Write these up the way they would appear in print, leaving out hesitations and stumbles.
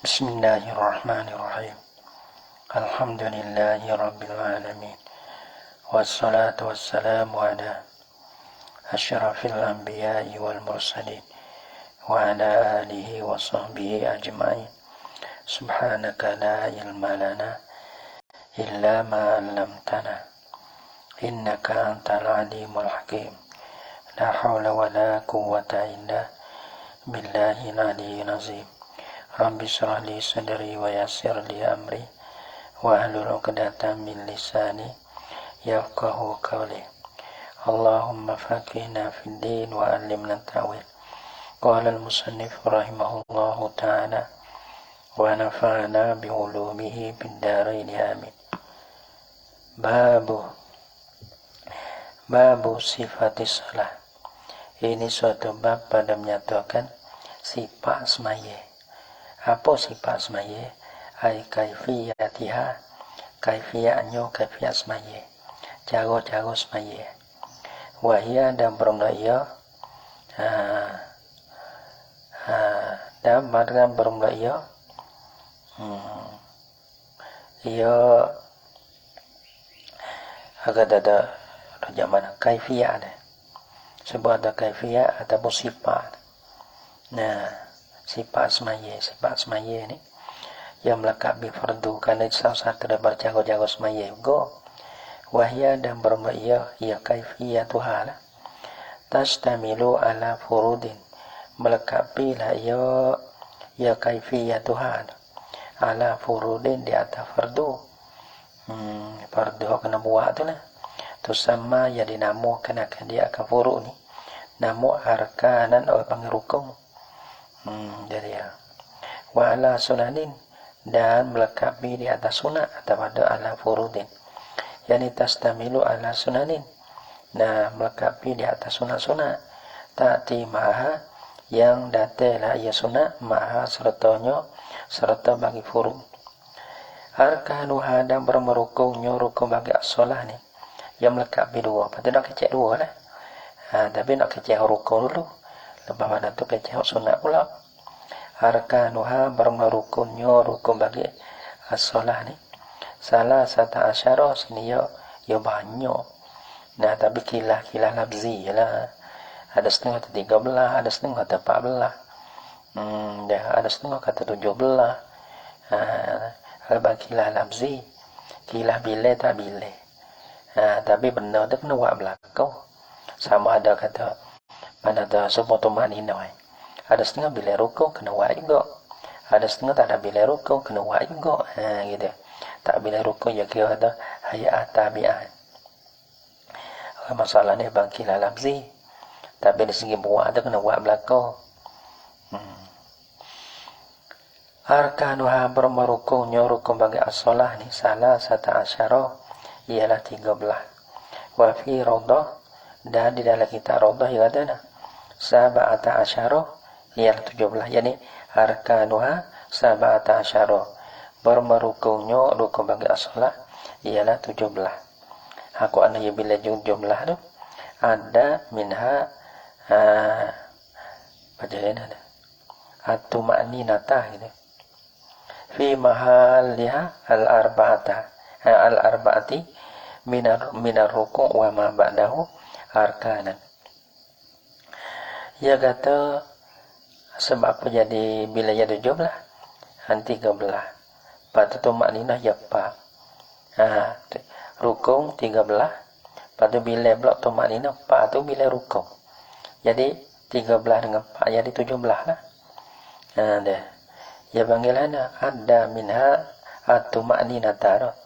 Bismillahirrahmanirrahim. Alhamdulillahi rabbil alamin. Wassalatu wassalamu ala asyrafil anbiya'i wal mursalin wa ala alihi wa sahbihi ajma'in. Subhanaka la ilma lana illa ma 'allamtana innaka antal alimul hakim. La hawla wa la quwwata illa billahil aliyyil azim. Rabbi shrah li sadri wa yassir li amri wa hlul 'uqdatam min lisani yafqahu qawli. Allahumma faqihna fid din wa 'allimna ta'wil. Qala al-musannif rahimahullahu ta'ala wa nafa'na bi 'ulumihi fid dharain amin. Babu sifatis salah. Ini suatu bab pada menyatakan sifat semaya. Apa sifat semaya? Ai kaifiyatiha, kaifiyatnya kaifiyat semaya, cara-cara semaya. Wahia dan bermula dan madran bermula ia agak ada zaman kaifiyat ada. Sebab ada kaifiyat ataupun sifat. Nah, sifat semaya ni yang melekat bi fardu kerana salah satu daripada cara-cara semaya juga. Wahya dan bermula ia kaifiyatuha lah. Tastamilu ala furudin, melekat bi lah ia kaifiyatuha ala furudin di atas fardu. Fardu kena buat tu lah. Tu sama yang dinamakan akan dia akan furud ni. Nama arkanan atau panggil rukun. Jadi ya. Wa ala sunanin, dan melengkapi di atas sunat atau pada ala furudin. Yani tastamilu ala sunanin. Nah, melengkapi di atas sunat-sunat. Ta'ti maha, yang datanglah ia sunat maha serta bagi furud. Arkanuha, dan bermerukunnya rukun bagi as-solah ni. Yang melengkapi dua. Patut nak kecek dua lah. Tapi nak kecek rukun dulu. Lepas pada tu kecek sunat pula. Arkanuha, bermerukunnya rukun bagi as-solah ni. Salah satu asyara sini ya banyak. Nah, tapi kilah labzi lah. Ada setengah kata 13, ada setengah kata 14. Ada setengah kata 17. Kalau kilah labzi, kilah bila tak bila. Tapi benda tu kena buat belakang. Sama ada kata mana ada semua tumak ni noi. Ada setengah bila rukuk kena buat juga. Ada setengah tak ada bila rukuk kena buat juga. Gitu. Tak bila rukuk ya kira ada hayat tabi'at. Masalah ni bangkilah labzi. Tapi dari segi buat tu kena buat belakang. Arkanuha, bermerukunya rukun bagi as-solah ni salah satu asyara ialah 13. Wa fi rawdah, dan di dalam kitab rawdah ia ada sab'ata asyara ialah 17. Yani arkanuha sab'ata asyara, bermerukunya rukun bagi as-solah ialah 17. Aku anda ya bila jumlah tu ada minha bacain ada at-tuma'ninata gitu. Fi mahalliha al-arba'ati minar ruku' wa ma ba'dahu arkanan. Ia kata sebab apa jadi bila jadi 17 13. Pada tuma'ninah ya pak. Rukun 13. Pada bila blok tuma'ninah pak tu bila rukun. Jadi 13 dengan 4 jadi 17 lah. Dah. Ya panggilannya ada minha at-tuma'ninata.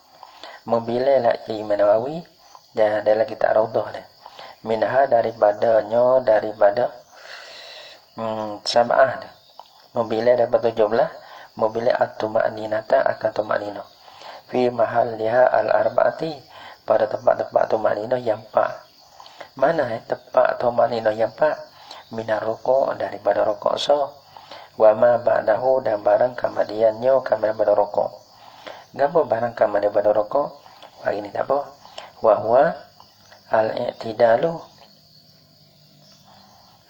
Membila lah Imam Nawawi dan dalam kitab Raudhah dah. Minha daripada sab'ah dah. Membila daripada 17, membila at-tuma'ninata akan tuma'ninah. Fi mahalliha al-arba'ati, pada tempat-tempat tuma'ninah yang 4. Mana tempat tuma'ninah yang 4? Minar rukuk, daripada rukuk wa ma ba'dahu, dan barang kemudiannya daripada rukuk. Gapo barang kemudian daripada rukuk? Wah, ini tak apa. Wa huwa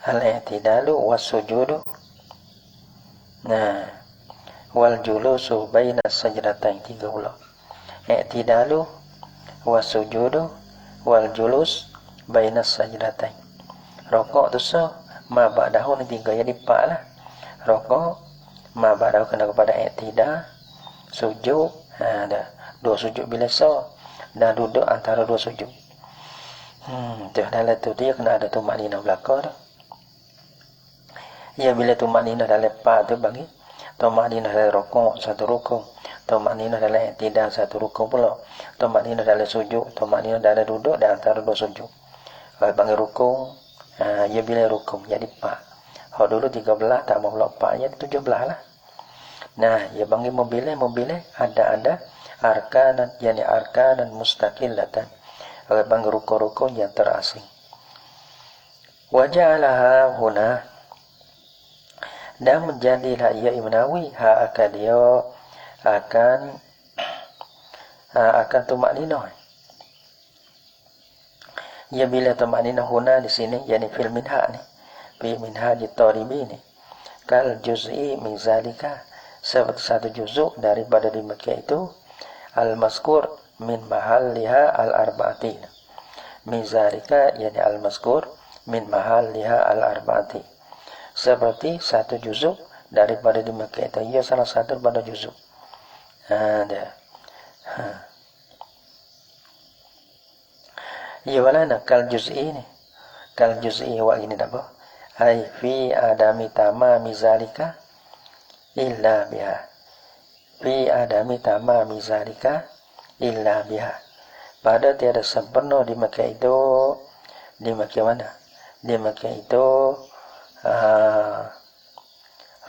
al-i'tidalu was sujudu. Nah, wal julusu baina sajdatain 30. I'tidalu wasujudu wal julus baina sajdatain. Rokok tu so ma ba'dahu ni 3 jadi 4 lah. Rokok ma ba'dahu kena kepada i'tidal, sujud, dah 2 sujud bila so, dan duduk antara 2 sujud. Tu dalam tu dia kena ada tumakninah belakang tu. Ya bila tumakninah dalam lepas tu bagi tumakninah dalam rukuk satu rukun, tumakninah dalam i'tidal satu rukun pula, tumakninah dalam sujud, tumakninah dalam duduk dan antara 2 sujud. Kalau bagi rukun, ya bila rukun jadi 4. Kalau dulu 13 tak mau pula 4 jadi 17 lah. Nah, ya bagi mobil ada arkanan, yani arkanan mustaqillatan. Kalau bagi rukun-rukun yang terasing. Waja'alaha huna, dan menjadilah ia Imam Nawawi akan dia akan tumakninah. Ya bila tumakninah huna di sini, yani fil minhaj ni, fi minhaj at-Taribi ni, kal juz'i min zalika, seperti satu juzuk daripada 5 itu, al-mazkur min mahalliha al-arba'ati. Min zalika yani al-mazkur min mahalliha al-arba'ati. Seperti satu juzuk daripada 5 itu, ia salah satu daripada juzuk. Ya walana kal juz'i ni, kal juz'i wa ini apa? Ai fi adami tamami zalika illa biha. Fi adami tamami zalika illa biha. Pada tiada sempurna di Makkah itu, di Makkah mana? Di Makkah itu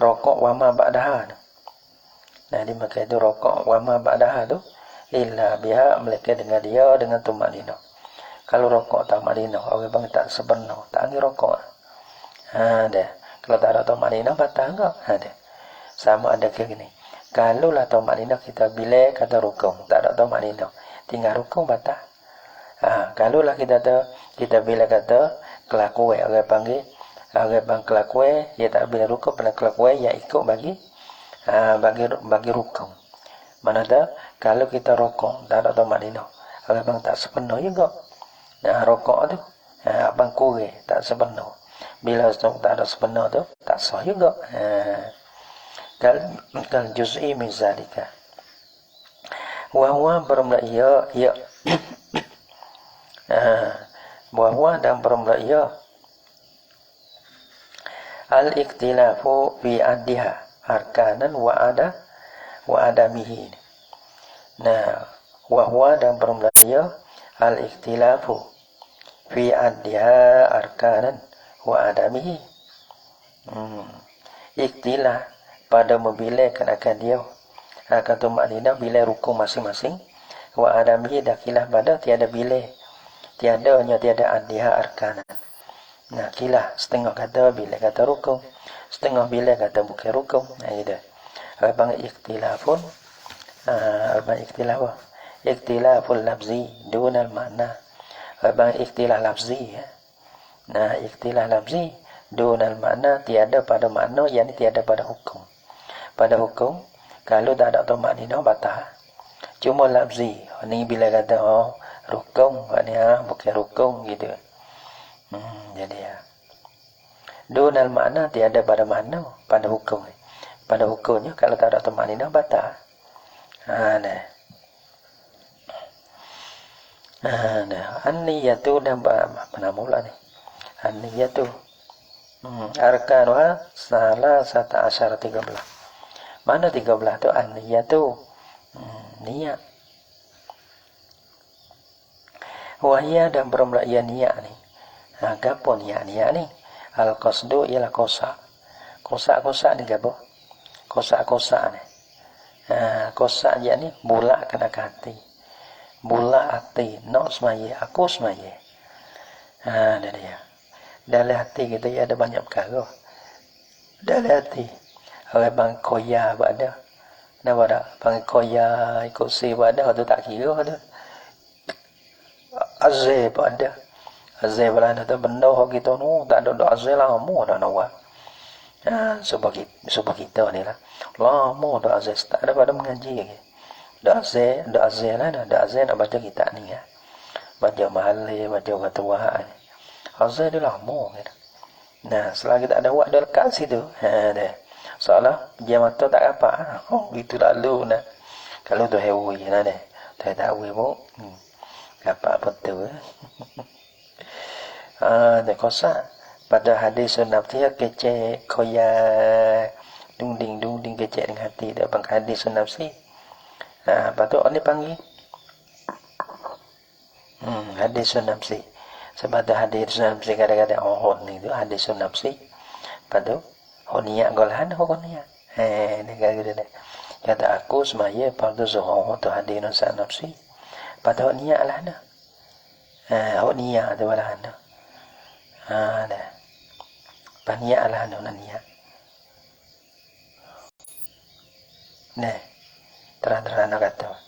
rokok wama ba'daha. Nah, di Makkah itu rokok wama ba'daha tu illa biha, mereka dengan dia dengan tumakninah. Kalau rokok tumakninah, orang bang tak sempurna, tak angin rokok. Dah. Kalau tak ada tumakninah batal enggak? Dah. Sama ada kayak gini. Kalau lah tumakninah kita bila kata rukun, tak ada tumakninah, tinggal rukun batal. Kalau lah kita bila kata kelakuan, orang panggil kelakuan, dia tak bila rukun pada kelakuan yang ikut bagi rukun. Mana dah kalau kita rukun tak ada tumakninah, orang bang tak sepenuh juga. Rokok tu abang kurang tak sepenuh. Bila tak ada sepenuh tu tak sah juga. Kal juz'i min zalika wa huwa bermula ya wa huwa dan bermula ya al-ikhtilafu fi addiha arkanan wa adamihi. Nah, wa huwa dan bermula ya al-ikhtilafu fi addiha arkanan wa adamihi. Ikhtilaf pada membilangkan akan dia akan tumakninah bila rukun masing-masing, wa adamihi dah khilaf pada tiada bila, tiada addiha arkanan. Nah, khilaf setengah kata bila kata rukun, setengah bila kata bukan rukun. Nah, itu abang ikhtilafun ikhtilaful lafzi dunal makna. Abang ikhtilaf lafzi ya. Nah, ikhtilaf lafzi dunal makna, tiada pada makna, yakni tiada pada hukum. Pada hukum kalau tak ada tumakninah batal. Cuma lafzi ni bila kata rukun, maknanya bukan rukun gitu. Jadi dunal makna, tiada pada makna, pada hukum. Pada hukumnya kalau tak ada tumakninah batal. An-niyatu dan mana mula ni? An-niyatu arkanuha salah satu asyara 13. Mana 13 tu? An-niyatu niat. Wahia dan bermula ia niat ni. Gapo niat ni? Al-qasdu ialah kosak. Kosak ni gapo? Kosak ni. Kosak je ni bulak kena ke hati. Bulak hati, nak semaya, aku semaya. Dah dia. Dalam hati kita ada banyak perkara. Dalam hati. Orang bang koya ada. Nama dah bang koya ikut si ada tu tak kira tu. Azab ada. Azab lah tu benda kita tu tak ada azab lah mu dah nawa. Sebab kita ni lah lama dah azan start daripada mengaji lagi. Dah azan lah dah azan nak baca kitab ni ya. Baca mahal, baca watuah ni. Azan dia lama kan. Nah, selagi tak ada wak dia lekat situ. Dah. Soalah dia mata tak apa. Oh, itu lalu nah. Kalau tu hewi lah dah. Tak tahu pun. Apa betul. Dah kosak. Pada hadis nafsi kecek koya dung ding kecek dengan hati dah bang hadis nafsi. Lepas tu orang panggil hadis nafsi. Sebab tu hadis nafsi kadang-kadang orang ni tu hadis nafsi. Lepas tu niat golahan niat. Ni kata kata aku semaya fardu zuhur tu hadis nafsi. Lepas tu niat lah dah. Niat tu lah dah. Dah. Paniak lah niat. Nah, terang-terang nak kata.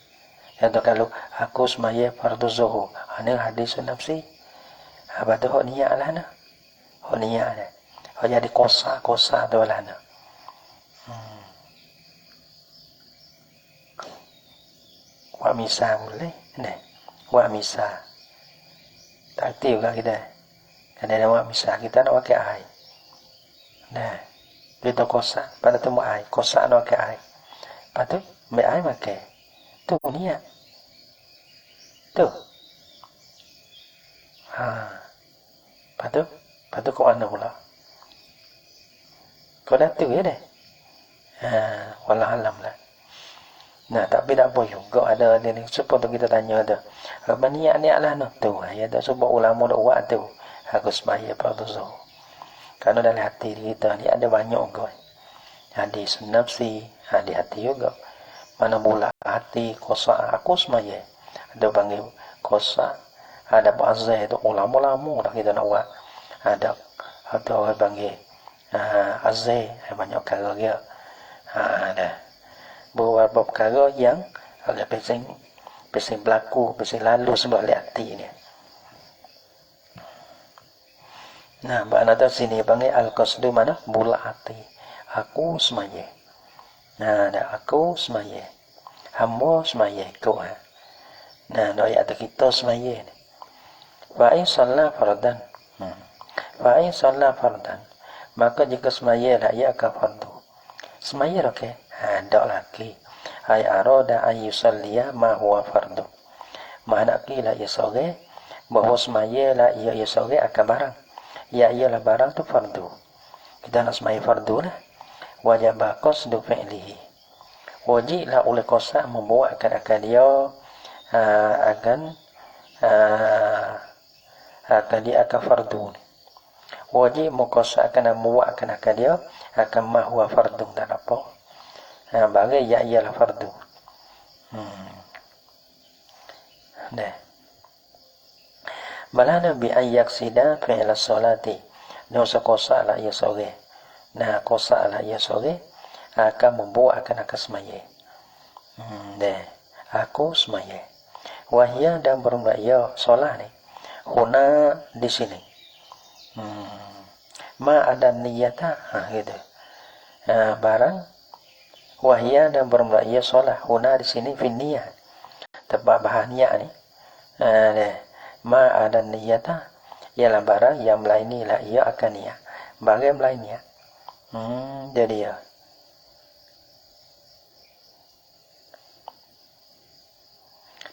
Yang tu kalau aku semaya fardu zuhur, ini hadis nafsi. Apa tu niat lah nah. Niat dah. Jadi kosa tu lah nah. Wa misa boleh. Nah, wa misa. Tak aktif lah kita. Kadang-kadang wa misa kita nak pakai air. Nah, kita kosak pada temu air, kosak nak pakai air. Lepas tu, ambil air pakai. Tu niat. Tu. Lepas tu kau mana pula? Kau dah tu ya deh. Wallahualam lah. Nah, tapi tak apa juga ada ni. Supaya tu kita tanya tu. Apa niat lah no? Tu. Ya tu sebab ulama dah buat tu. Aku semaya fardu zuhur. Karena dalam hati kita ni ada banyak juga. Hadis nafsi, hadis hati juga. Mana pula hati kosa aku semaya. Ada panggil kosa, ada azai itu ulama-ulama dah kita nak buat. Ada orang panggil azai, banyak perkara dia. Ada beberapa perkara yang agak pesing berlaku, pesing lalu sebab hati ni. Nah, makna tu sini panggil al-qasdu mana? Bulat hati. Aku semaya. Nah, dah aku semaya. Hamba semaya kau. Nah, ayat kita semaya ni. Wa in shalla fardan. Wa in shalla fardan. Maka jika semaya lah ia akan fardu. Semaya okey. Tak lagi. Ai arada ay yusalliya ma huwa fardu. Mana kila ia sore bahawa semaya lah ia sore akan barang. Ya ialah barang tu fardu. Kita nak semaya fardu lah. Wajib qasdu fi'lihi. Wajiblah oleh kosa membuatkan akan dia akan dia akan fardu. Wajib mukosa akan membuatkan akan dia akan mahwa fardu dan apa. Bagi ya ialah fardu. Dah. Malana bi ayyaksida fi'la salati. Dosa kosa lah ia sore. Nah, kosa lah ia sore akan membuat akan semaya. Dah. Aku semaya. Wahya dan bermaya solat ni. Huna di sini. Ma ada niyata. Gitu. Barang wahya dan bermaya solat. Huna di sini fi niyat. Tempat bahan niat ni. Dah. Ma ada niyata ialah barang yang melaini lah ia akan niat. Barang melaini niat. Jadi ya.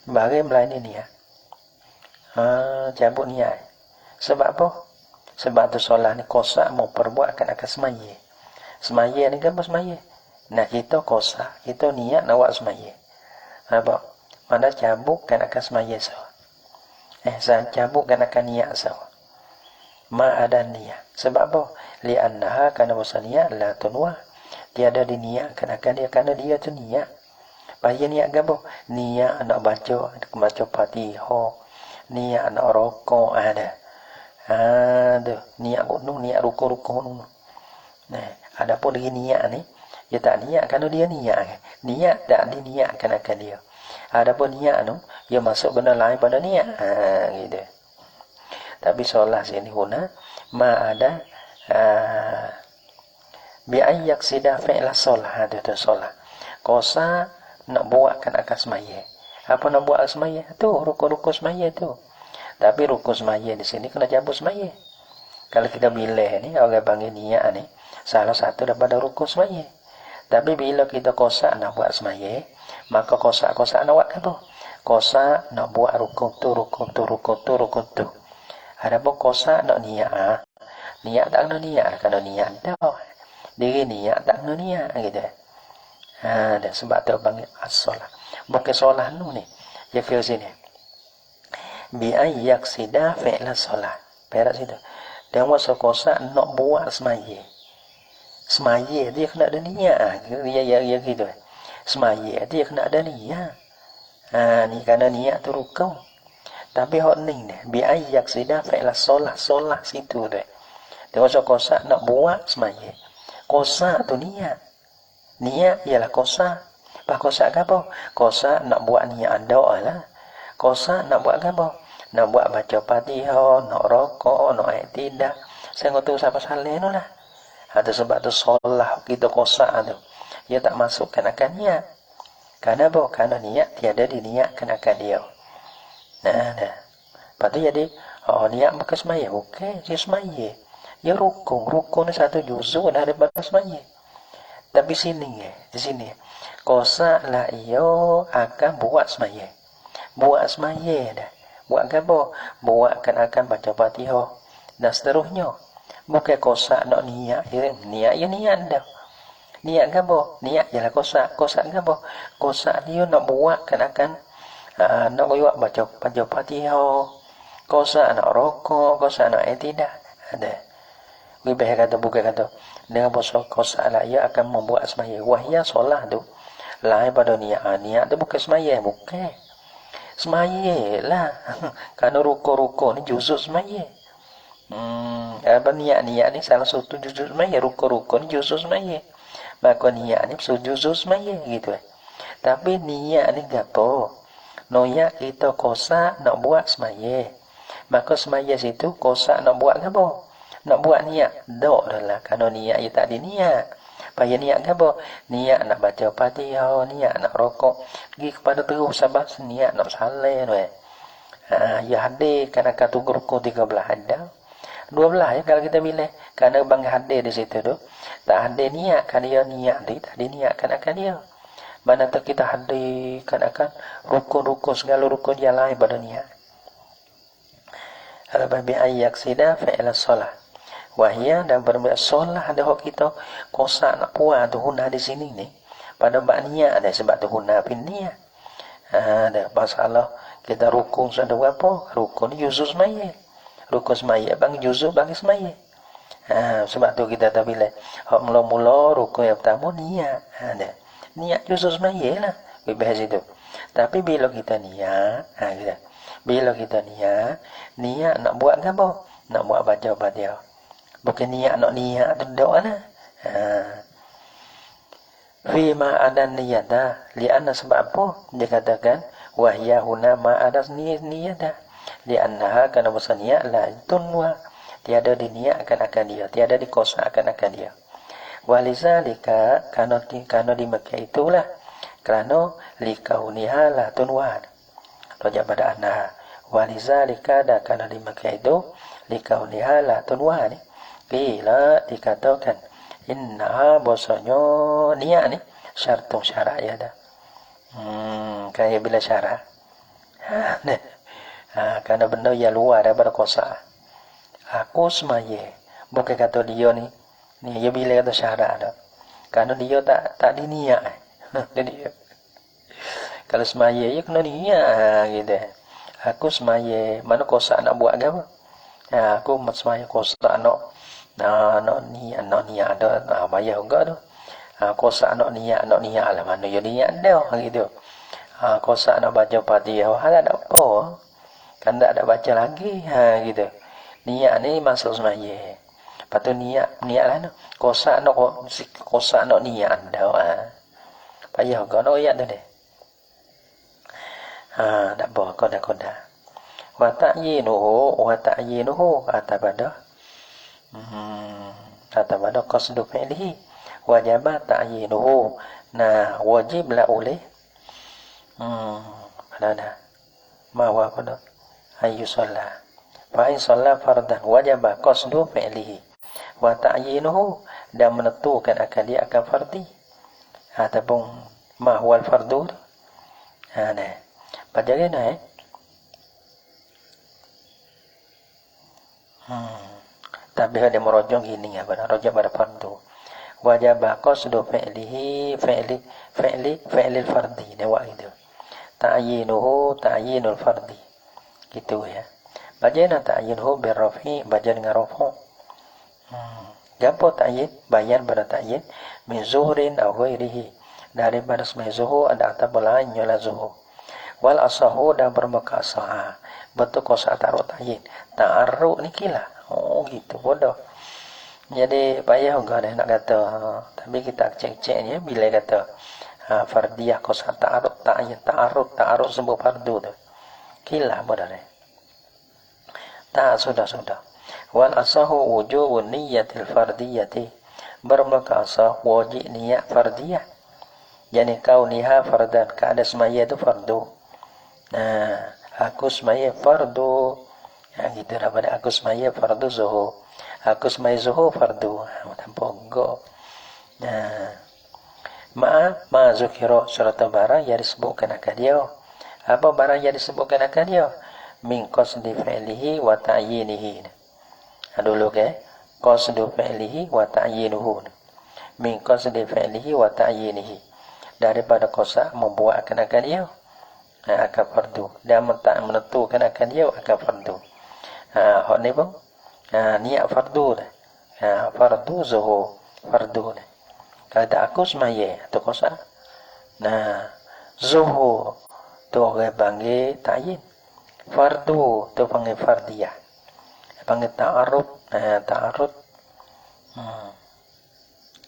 Barang melaini niat. Cabut niat. Sebab apa? Sebab tu solat ni kosak mau perbuatkan akan semaya. Semaya ni kan semaya. Nah kita kosak, kita niat nak buat semaya. Apa? Mana cabut kan akan semaya so. Saya cabutkan akan niat sama. Ma ada niat. Sebab apa? Li'annaha kana wasaniya la tunwa. Tiada diniatkan akan dia kerana dia tu niat. Bahaya niat ke apa? Niat nak baca Fatihah. Niat nak rokok ada. Tu. Niat gunung, niat rukuk-rukuk gunung. Nah, ada pun lagi niat ni. Dia tak niat kerana dia niat. Niat tak diniatkan akan dia. Adapun niat tu, dia masuk benda lain pada niat. Gitu. Tapi solat sini guna, ma ada bi ayyak sida fi'la solah tu solah. Kosa nak buatkan akan semaya. Apa nak buat semaya? Tu rukun-rukun semaya tu. Tapi rukun semaya di sini kena cabut semaya. Kalau kita pilih ni orang panggil niat ni salah satu daripada rukun semaya. Tapi bila kita kosa nak buat semaya, maka kosa nak buat apa? Kosa nak buat rukun tu. Ada pun kosa nak niat. Niat tak kena niat. Kalau niat dah. Diri niat tak kena niat gitu. Dan sebab tu panggil as-solah. Bukan solah nu ni. Dia feel sini. Bi ayyak sida fi'la solah. Perak situ. Dan masa kosa nak buat semaya. Semaya dia kena ada niat. Ya gitu. Semaya dia kena ada niat. Ni kerana niat tu rukun. Tapi hak ni bi ayyak sida fi'la solah situ tu. Dia masa kosa nak buat semaya. Kosa tu niat. Niat ialah kosa. Apa kosa ke apa? Kosa nak buat niat doa lah. Kosa nak buat ke apa? Nak buat baca Fatihah, nak rokok, nak iktidah. Saya ngotu siapa saleh tu lah. Ada sebab tu solah kita kosa tu. Dia tak masukkan akan niat. Kerana apa? Kerana niat tiada diniatkan akan dia. Nah. Lepas tu jadi, niat bukan semaya. Bukan, dia semaya. Dia rukun. Rukun ni satu juzuk daripada semaya. Tapi di sini. Kosa lah ia akan buat semaya. Buat semaya dah. Buat apa? Buatkan akan baca Fatihah dan seterusnya. Bukan kosa nak niat. Niat dah. Niat ke apa? Niat ialah kosa. Kosa ke apa? Kosa dia nak buatkan akan nak buat baca Fatihah. Kosa nak rokok, kosa nak iktidah. Ada. Lebih kata bukan kata dengan kosa lah ia akan membuat semaya. Wahya solah tu lain pada niat. Niat tu bukan semaya, bukan. Semaya lah. Kerana ruko-ruko ni juzuk semaya. Apa niat ni salah satu juzuk semaya. Ruko-ruko ni juzuk semaya. Maka niat ni juzuk semaya gitu. Tapi niat ni apa? Noyak kita kosa nak buat semaya. Maka semaya situ kosa nak buat apa? Nak buat niat. Dok dah lah. Kerana niat ia tak ada niat. Payah niat ke apa? Niat nak baca Fatihah, niat nak rokok. Pergi kepada terus sabar niat nak saleh tu. Ya hadir kan akan tunggu rukun 13 ada. 12 ya kalau kita pilih. Kerana bang hadir di situ tu. Tak hadir niat kan dia niat dia tak ada niat kan akan dia. Mana tak kita hadir kan akan rukun-rukun segala rukun yang lain pada niat. Al-babi ayyak sida fi'la solah. Wahya dan berbeda solah ada hak kita kosa nak puas tu guna di sini ni pada bab niat ada sebab tu guna pin niat. Ada masalah kita rukun sudah apa? Rukun juzuk semaya. Rukun semaya bang juzuk bagi semaya. Sebab tu kita tak pilih hak mula-mula rukun yang pertama niat. Ada. Niat juzuk semaya lah. Bebas itu. Tapi bila kita niat, kita. Bila kita niat nak buat apa? Nak buat baca Fatihah. Bukan niat nak niat tu doa lah. Fima ada niat dah. Lianna sebab apa? Dia katakan wahya huna ma ada niat dah. Lianna kerana besar niat lah tunwa. Tiada diniatkan akan dia. Tiada dikosakan akan dia. Walizalika kerana di Mekah itulah. Kerana likauniha la tunwa. Rajak pada anha. Walizalika dah kerana di Mekah itu likauniha la tunwa ni. Bila dikatakan inna bosonyo niat ni syartun syarak ya dah. Kayak bila syarak. Kerana benda yang luar daripada kosa. Aku semaya. Bukan kata dia ni dia bila kata syarak dah. Kerana dia tak diniat. Jadi kalau semaya ya kena niat gitu. Aku semaya mana kosa nak buat ke apa? Aku semaya kosa nak niat ada bayar enggak tu. Kosa nak niat lah mana ya niat dah gitu. Kosa nak baca Fatihah hal ada apa? Kan tak ada baca lagi gitu. Niat ni masuk semaya. Lepas tu niat lah tu. Kosa nak niat dah. Payah enggak nak ayat tu deh. Tak apa koda. Wa ta'yinuhu kata pada qasdu fi'lihi wajib ta'yinuhu. Nah, wajiblah oleh pada mawa pada ayu sholat. Fa in sholat fardan wajib qasdu fi'lihi wa ta'yinuhu, dan menentukan akan dia akan fardi ataupun mahwal fardu. Nah, pada ni tapi ada merojong gini ya, pada rojak pada fardu. Wajib qasdu fi'lihi fi'li fardi ni wa itu. Ta'yinuhu ta'yinul fardi. Gitu ya. Bagaimana ta'yinuhu birrafi, baca dengan rafu. Gapo ta'yin, bayan pada ta'yin min zuhrin aw ghairihi, daripada semai zuhur ada atau lain nyala zuhur. Wal asahu, dan bermuka asah. Betul kosa taruh ta'yin. Ta'arru ni kila. Oh gitu bodoh. Jadi payah enggak ada nak kata. Tapi kita cek-ceknya bila kata fardiyah kosa ta'arud ta'yin ta'arud semua fardu tu. Kila bodoh ni. Tak sudah. Wal asahu wujubun niyyatil fardiyati, bermuka asah wajib niat fardiyah. Yani kauniha fardan, keadaan semaya itu fardu. Nah, aku semaya fardu. Ya gitu daripada aku semaya fardu zuhur. Aku semaya zuhur fardu. Tanpa go. Nah, ma zukira surat barang yang disebutkan akan dia. Apa barang yang disebutkan akan dia? Min qasdi fi'lihi wa ta'yinihi. Dulu ke qasdu fi'lihi wa ta'yinuhu. Min qasdi fi'lihi wa ta'yinihi, daripada qasa membuat akan dia akan fardu, dan menentukan akan dia akan fardu. Hak ni pun niat fardu dah. Fardu zuhur, fardu dah. Kalau tak aku semaya atau qasa. Nah, zuhur tu orang panggil ta'yin. Fardu tu panggil fardiyah. Panggil ta'arud. Ta'arud.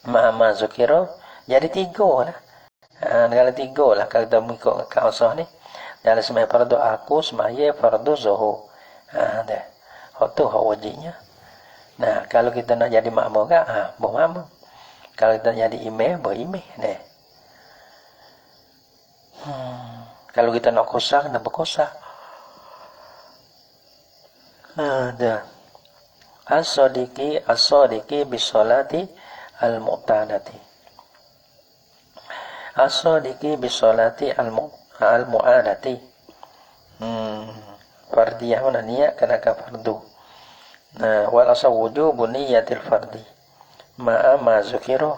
Ma zukira. Jadi 3 lah. Kalau 3 lah. Kalau kita mengikut kausah ni. Dalam semaya fardu aku, semaya fardu zuhur. Dah. Hak tu hak wajibnya. Nah, kalau kita nak jadi makmum kan, bermakmum. Kalau kita jadi imam, berimam. Dah. Kalau kita nak kosak, nak berkosak. Dah. As-sadiqi bisolati al-mu'tadati. As-sadiqi bisolati al-mu'adati. Fardiyah mana niat kena fardu. Nah, wal asal wujubun niyatil fardi. Ma zukira.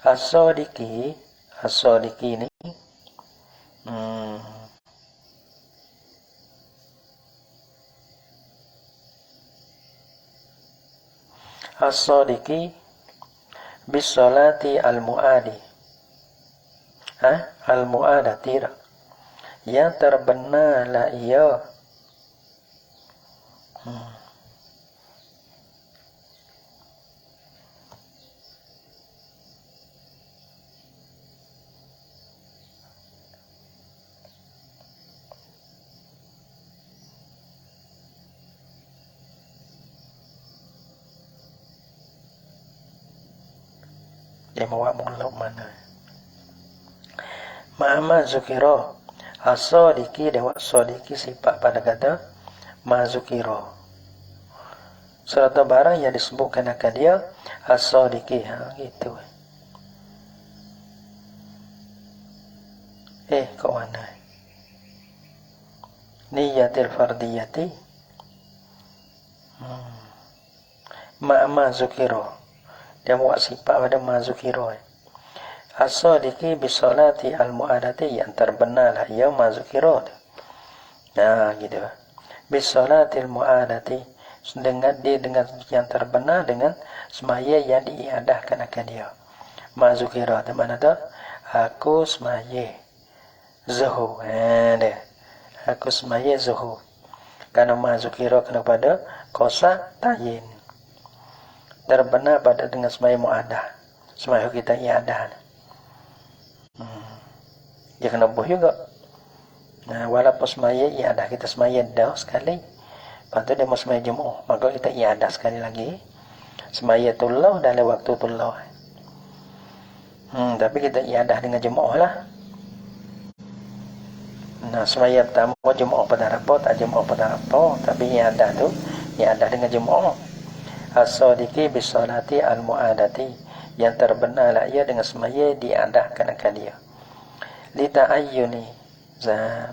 As-sadiqi ni as-sadiqi bisolati al-mu'adi. Al-mu'adati, yang terbenarlah ia dia bawa mulut mana. Ma'ama zukira. As-sadiqi dewa sadiqi sifat pada kata mazukira. Serta barang yang disebutkan akan dia as-sadiqi. Gitu. Kau mana? Niyatil fardiyati. Ma'ama zukira. Dia buat sifat pada mazukira. As-sadiqi bisolati al-mu'adati, yang terbenarlah ia mazukira. Nah, gitu. Bisolati al-mu'adati, dengan yang terbenar dengan semaya yang diiadahkan akan dia. Mazukira di mana tu? Aku semaya zuhur. Aku semaya zuhur. Karena mazukira kepada kosa ta'yin. Terbenar pada dengan semaya mu'adah. Semaya kita iadah. Dia kena buh juga. Nah, walaupun semaya iadah kita semaya dah sekali. Lepas tu dia mau semaya Jumaat. Maka kita iadah sekali lagi. Semaya tullah dalam waktu tullah. Tapi kita iadah dengan jemaah lah. Nah, semaya pertama jemaah pada apa, tak jemaah pada apa, tapi iadah tu iadah dengan jemaah. As-sadiqi bisolati al-mu'adati, yang terbenarlah ia dengan semaya diadahkan akan dia. Lita ayyuni,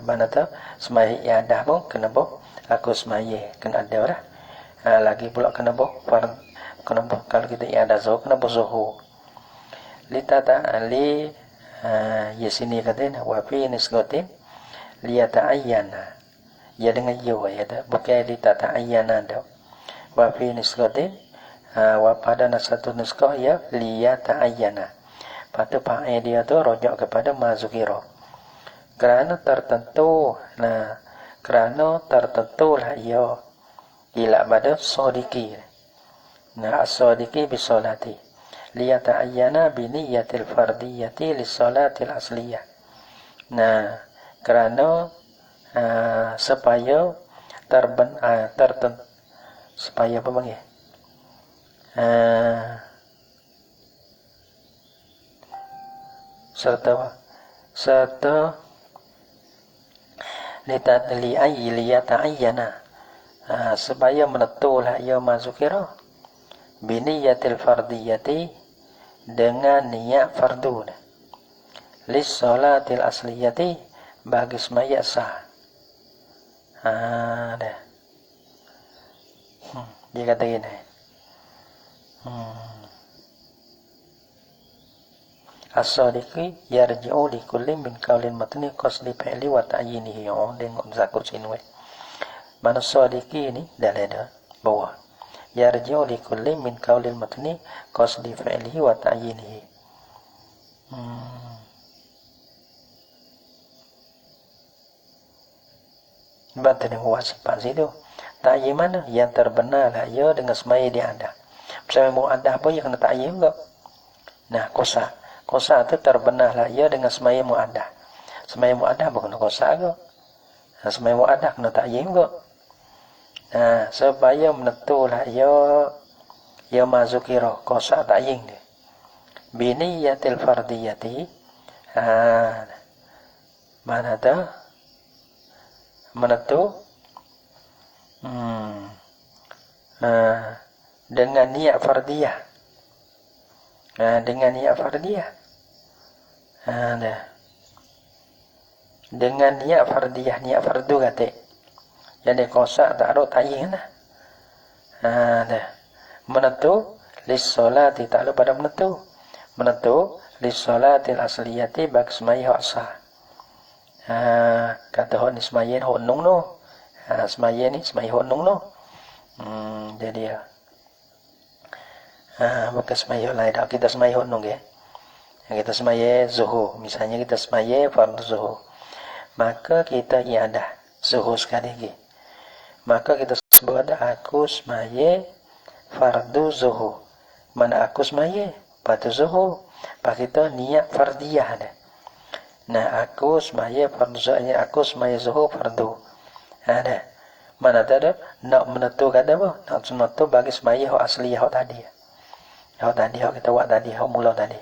mana tu semaya iadah pun kena boh aku semaya kena ada lah. Lagi pula kena boh kena boh kalau kita iadah zuhur kena boh zuhur. Lita ta'ali ya sini katanya wa fi nisgatin liyata'ayyana, ya dengan ya ya dah bukan lita ta'ayyana dah. Wa fi nisgatin wa pada satu nuskah ya liyata'ayyana. Patut pakai dia tu rujuk kepada mazukiro. Kerana tertentu, kerana tertentulah ia ila pada sodiki. As-sodiki bisolati liyata'ayyana biniyatil fardiyati lisolatil asliyah. Kerana supaya tertentu, supaya apa panggil? Serta liyata'ayyana, supaya menentulah ia mazukira biniyatil fardiyati, dengan niat fardu, lis salatil asliyati, bagi semaya sah. Dia kata gini, as-sadiqi yarji'u li kulli min qaulin matni qasdi fi'li wa ta'yinihi. Tengok zakut sini. Mana sadiqi ni dalam bawah. Yarji'u li kulli min qaulin matni qasdi fi'lihi wa ta'yinihi. Bantu dengan wasifat situ. Ta'yin mana? Yang terbenarlah ia dengan semaya dia ada. Misalnya mau ada apa, ia kena ta'yin juga. Kosa. Kosa itu terbenarlah ia dengan semaya mu ada. Semaya mu ada apa kena kosa juga. Semaya mu ada kena ta'yin juga. Supaya menentulah ia mazukiro kosa ta'yin dia. Biniyatil fardiyati. Mana tu? Menentu dengan niat fardiyah. Dengan niat fardiyah. Dengan niat fardiyah, niat fardu kata. Jadi kosak tak ada ta'yin lah. Menentu lis solati, tak ada pada menentu. Menentu lis solatil asliyati bagi semaya sah. Kata hon ni semaya hon nung no. Semaya ni semaya hon nung no. Jadi bukan semaya lain dah. Kita semaya hon nung ya. Kita semaya zuhur. Misalnya kita semaya fardu zuhur. Maka kita iadah zuhur sekali lagi. Maka kita sebut aku semaya fardu zuhur. Mana aku semaya fardu zuhur. Pak kita niat fardiyah dah. Aku semaya fardu zuhur. Aku semaya zuhur fardu. Ada. Mana tak ada? Nak menentukan apa? Nak menentu bagi semaya hak asliyah hak tadi. Hak tadi, hak kita buat tadi, hak mula tadi.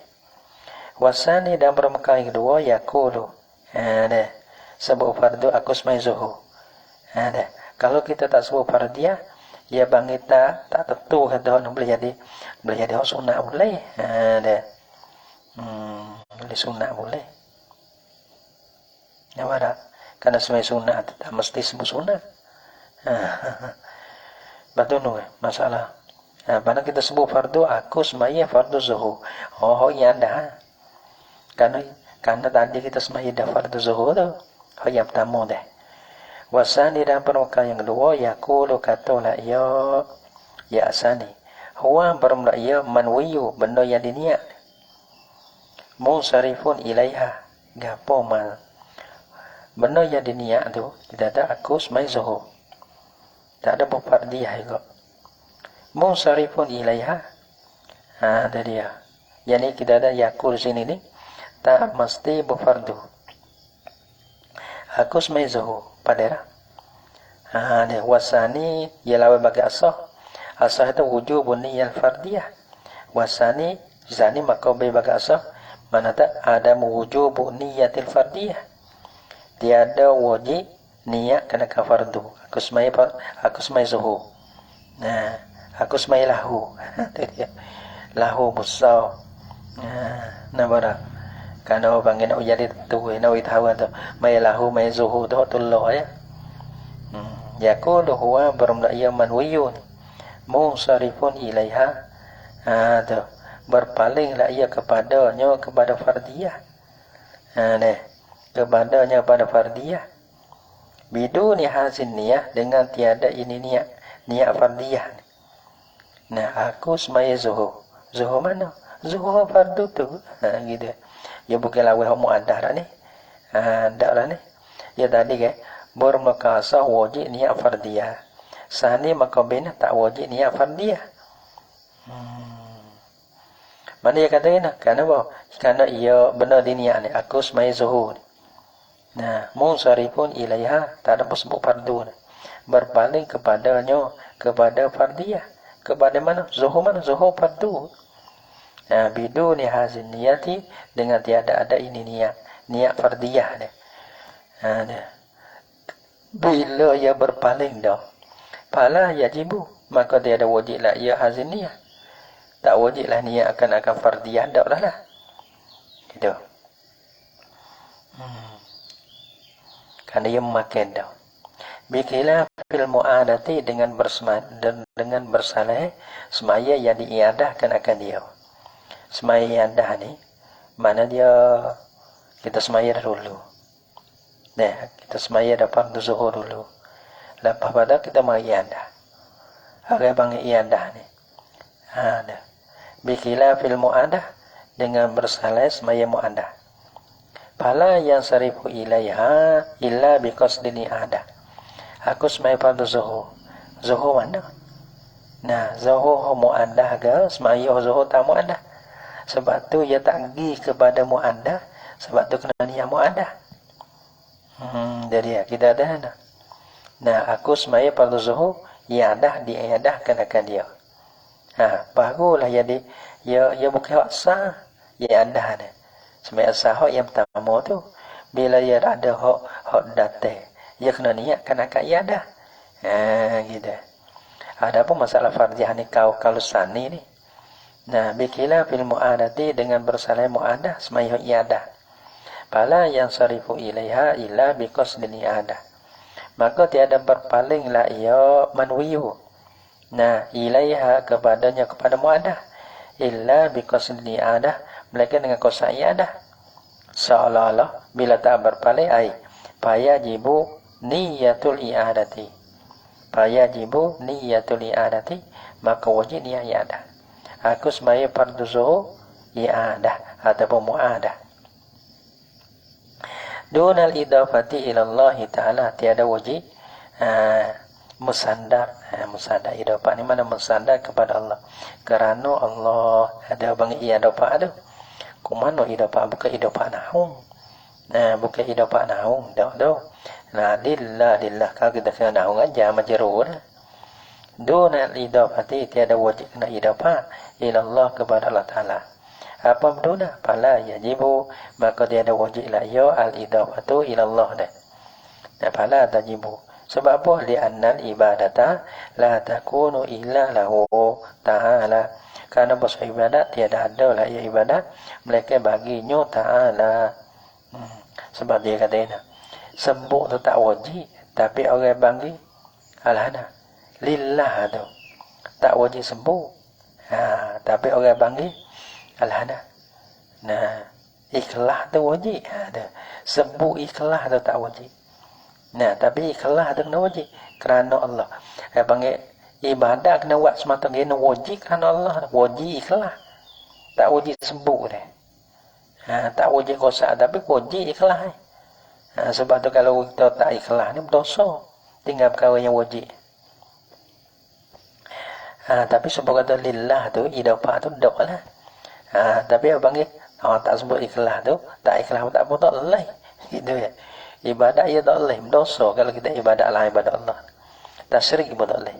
Wasani dan permukaan yang kedua, yakulu. Ada. Sebut fardu aku semaya zuhur. Ada. Kalau kita tak sebut fardiyah, ya bang kita tak tentu kata orang boleh jadi hak sunat boleh. Ada. Boleh sunat boleh. Yang mana? Karena semua sunat tak mesti sebut sunat. Betul tu masalah. Pada kita sebut fardu, aku semaya fardu zuhur. Ya dah. Karena tadi kita semaya dah fardu zuhur tu. Yang pertama dah. Wasani dan permukaan yang kedua, yaqulu katalah ya asani. Huwa bermula ia manwiyu, benda yang diniat. Musarifun ilaiha, gapo mal. Benda yang diniat tu, kita ada aku semai zuhur. Tak ada fardiyah juga. Musarifun ilaiha. Ada dia. Yang ni kita ada yakul sini ni, tak mesti berfardu. Aku semai zuhur. Pada dia. Wasani, ialah bagi asah. Asah itu wujubun niyal fardiyah. Wasani, zani maka bagi asah. Mana tak ada wujubu niyatil fardiyah. Tiada wajib niat kena fardu. Aku semai zuhur. Nah, aku semai lahu. Lahu busau. Nah, bara. Kana bangin nak jadi tu, nak tahu tu. Mai lahu mai zuhur tu tullah ya. Yaqulu huwa barma'iyya manwiyun. Munsarifun ilaiha. Tu. Berpalinglah ia kepadanya kepada fardiyah. Kepadanya pada fardiyah. Biduni hazin niyah, dengan tiada ini niat fardiyah. Nah, aku semaya zuhur. Zuhur mana? Zuhur fardu tu. Gitu. Ya bukan lawih muaddah dah ni. Dak lah ni. Ya tadi ke bermakasah wajib niat fardiyah. Sani maka bina tak wajib niat fardiyah. Mana dia kata ini? Kenapa? Kerana ia benar di niat ni. Aku semaya zuhur ni. Nah, munsarifun ilaiha, tak ada sebut fardu ni. Berpaling kepadanya, kepada fardiyah. Kepada mana? Zuhur mana? Zuhur fardu. Nah, biduni hazin niyati, dengan tiada ada ini niat fardiyah ni. Bila ia berpaling dah, fala yajibu, maka tiada wajiblah ia hazin niyah. Tak wajiblah niat akan fardiyah dak lah. Gitu. Kerana ia memakan dah. Bikilah fil mu'adati, dengan bersalah semaya yang diiadahkan akan dia. Semaya iadah ni, mana dia kita semaya dulu. Nah, kita semaya dapat zuhur dulu. Lepas pada kita mai iadah. Apa bang iadah ni? Dah. Bikilah fil mu'adah, dengan bersalah semaya mu'adah. Fala yang sarifu ilaiha illa biqasdini ada. Aku semaya fardu zuhur. Zuhur mana? Nah, zuhur mu'adah ke semaya zuhur tak mu'adah. Sebab tu ia tak pergi kepada mu'adah. Sebab tu kena niat mu'adah. Jadi kita ada. Nah, aku semaya fardu zuhur, iadah diiadahkan akan dia. Barulah jadi ia bukan hak sah, iadah ni. Semaya sah hak yang pertama tu, bila ia ada hak datang, ia kena niatkan akan iadah. Gitu. Ada pun masalah fardiyah ni kalau sani ni. Nah, bikilah fil mu'adati, dengan bersalah mu'adah semaya iadah. Fala yang sarifu ilaiha illa biqasdil iadah. Maka tiada berpalinglah ia manwiyu. Nah, ilaiha kepadanya, kepada mu'adah, illa biqasdil iadah, melainkan dengan qasd iadah. Seolah-olah bila tak berpaling fayajibu niyatul i'adati. Fayajibu niyatul i'adati, maka wajib niat iadah. Aku semaya fardu zuhur i'adah ataupun mu'adah. Dunal idafati ila Allah Ta'ala, tiada wajib musandar. Musandar idafah ni mana musandar kepada Allah. Kerana Allah ada bang idafah tu. Kumano idafah bukan idafah nahung. Bukan idafah nahung dah. Nah, lillah kalau kita kena nahung aja majrur. Dunal idafati, tiada wajib kena idafah ila Allah kepada Allah Ta'ala. Apa berduna? Fala yajibu, maka tiada wajiblah ya al-idafatu ila Allah dah. Dan fala tajibu. Sebab apa? Li'annal ibadata la takunu illa lahu ta'ala. Kerana bahasa ibadat tiada ada lah ya ibadat, mereka baginya ta'ala. Sebab dia kata ini, sembuh tu tak wajib, tapi orang bagi alhana lillah tu tak wajib sembuh. Tapi orang bagi alhana. Nah, ikhlas tu wajib. Sembuh ikhlas tu tak wajib. Nah, tapi ikhlas tu kena wajib kerana Allah. Panggil ibadat kena buat semata kena wajib kerana Allah. Wajib ikhlas. Tak wajib sembuh dah. Tak wajib kosak, tapi wajib ikhlas. Sebab tu kalau kita tak ikhlas ni berdosa. Tinggal perkara yang wajib. Tapi sebab kata lillah tu, idafah tu dok lah. Tapi apa panggil? Tak sebut ikhlas tu, tak ikhlas tak apa tak lelai. Gitu ya. Ibadat ia tak lelai, berdosa kalau kita ibadat lain ibadat Allah. Tasyrik pun tak lelai.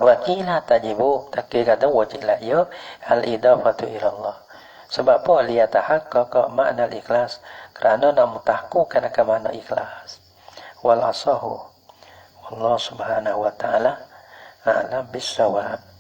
Wakilah tajibu, tak kata wajiblah ya al-idafatu ila Allah. Sebab apa? Liyatahaqqaqa makna ikhlas, kerana nak mentahkukan akan makna ikhlas. Wal asahu, Allah Subhanahu wa taala a'lam bis-shawab.